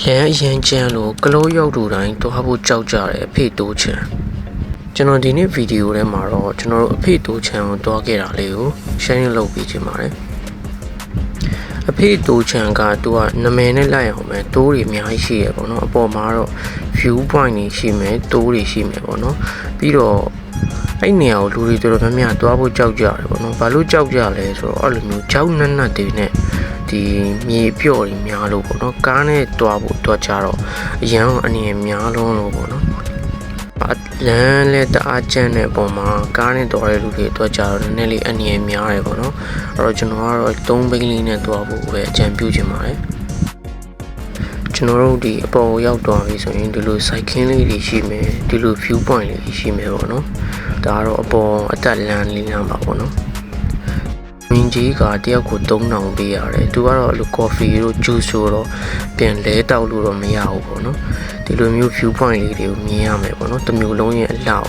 လမ်းအရင်ကျန်းလို့ကလို့ရောက်တူတိုင်းတွားဖို့ကြောက်ကြတယ်အဖေတိုးချံကျွန်တော်ဒီနေ့ဗီဒီယိုထဲမှာတော့ကျွန်တော်တို့အဖေတိုးချံကိုတွားခဲ့တာလေးကို share လုပ်ပေးချင်ပါတယ်အဖေတိုးချံကသူကနာမည်နဲ့လိုက်အောင်ပဲတိုးတွေအများကြီးရှိရပေါ့နော်အပေါ်မှာတော့ view point တွေရှိမယ်တိုးတွေရှိမယ်ပေါ့နော်ပြီးတော့အဲ့နေရာကိုလူတွေတော်တော်များများတွားဖို့ကြောက်ကြတယ်ပေါ့နော်ဘာလို့ကြောက်ကြလဲဆိုတော့အဲ့လိုမျိုးကြောက်နက်နက်တွေနဲ့ဒီမြေပြော့တွေများလို့ပေါ့နော်ကားနဲ့တွားဖို့တွားကြတော့အရန်အနေနဲ့များလုံးလို့ပေါ့နော်လမ်းလဲတအားကျန်းတဲ့ပုံမှာကားနဲ့တွားတဲ့လူတွေတွားကြတော့နည်းနည်းလေးအနေနဲ့များတယ်ပေါ့နော်အဲ့တော့ကျွန်တော်ကတော့3ဘိန်းလေးနဲ့တွားဖို့ပဲအကြံပြုချင်ပါတယ်ကျွန်တော်တို့ဒီအပေါ်ရောက်သွားပြီဆိုရင်ဒီလို cycling လေးတွေရှိမယ်ဒီလို view point လေးရှိမယ်ပေါ့နော်ဒါကတော့အပေါ်အတက်လမ်းလေးလမ်းပါပေါ့နော်မင်းကြီးကတယောက်ကို3000ပေးရတယ်သူကတော့အဲ့လို coffee တို့ juice တို့ပြန်လဲတောက်လို့တော့မရဘူးပေါ့နော်ဒီလိုမျိုး view point လေးတွေကိုမြင်ရမယ်ပေါ့နော်တစ်မျိုးလုံးရဲ့အလှပေါ့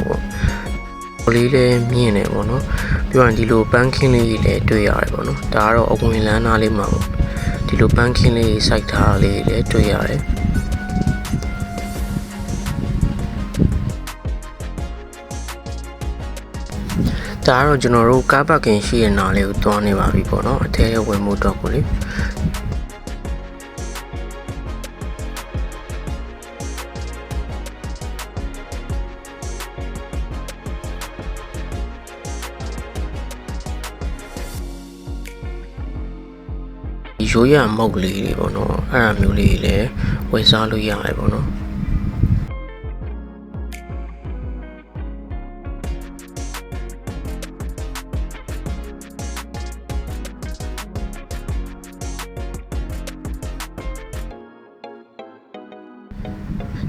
ဟိုလေးလည်းမြင်နေပေါ့နော်ပြီးတော့ဒီလို banking လေးတွေလည်းတွေ့ရတယ်ပေါ့နော်ဒါကတော့အဝင်လမ်းသားလေးမှာပေါ့ဒီလို banking လေးစိုက်ထားလေးလည်းတွေ့ရတယ်ဒါကတော့ကျွန်တော်တို့ကားပါကင်ရှိတဲ့နားလေးကိုတွားနေပါပြီပေါ့နော်အထဲဝင်မှုတော့ကိုလေဒီရိုးရမုတ်လေးတွေပေါ့နော်အဲ့အမျိုးလေးလည်းဝယ်စားလို့ရတယ်ပေါ့နော်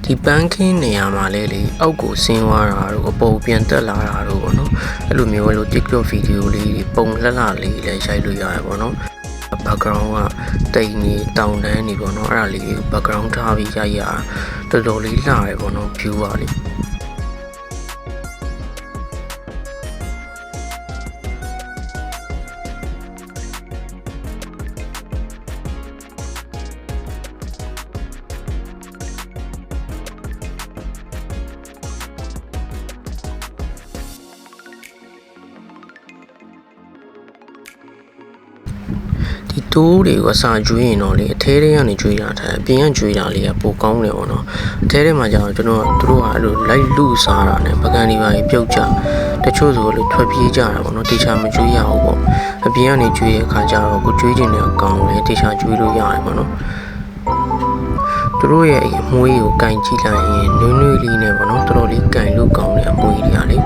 ဒီ banking နေရာမှာလေအောက်ကိုဆင်းသွားတာတို့အပေါ်ပြန်တက်လာတာတို့ပေါ့နော်အဲ့လိုမျိုးလို့ TikTok ဗီဒီယိုလေးပုံလှလှလေးလည်းရိုက်လို့ရတယ်ပေါ့နော် background ကတိမ်နေတောင်တန်းနေပေါ့နော်အဲ့ဒါလေးကို background ထားပြီးရိုက်ရတော်တော်လေးလှတယ်ပေါ့နော် view ပါလေဒီတိုးတွေကိုအစာကျွေးရင်တော့လေအထဲထဲကနေကျွေးတာတဲ့အပြင်ကကျွေးတာလေးကပိုကောင်းတယ်ပေါ့နော်အထဲထဲမှာကျတော့ကျွန်တော်တို့ကအဲ့လိုလိုက်လူစားတာနဲ့ပကံဒီပါပြုတ်ကြတချို့ဆိုလို့ထွက်ပြေးကြတာပေါ့နော်တေချာမကျွေးရဘူးပေါ့အပြင်ကနေကျွေးတဲ့အခါကျတော့ကိုကျွေးခြင်းနဲ့ကောင်းလေတေချာကျွေးလို့ရတယ်ပေါ့နော်တို့ရဲ့အမွေးကိုကင်ကြည့်လိုက်ရင်နွေးနွေးလေးနဲ့ပေါ့နော်တော်တော်လေးကင်လို့ကောင်းတဲ့အမွေးတွေကလေ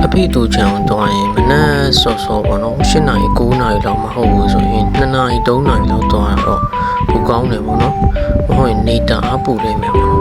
အဖေတို့ချောင်းတော့ရင်မနက်စောစောပေါ့နော်8နာရီ9နာရီလောက်မဟုတ်ဘူးဆိုရင်2နာရီ3နာရီလောက်တော့တော့ဘူကောင်းတယ်ပေါ့နော်မဟုတ်ရင်နေတာအပူလိမ့်မယ်ပေါ့နော်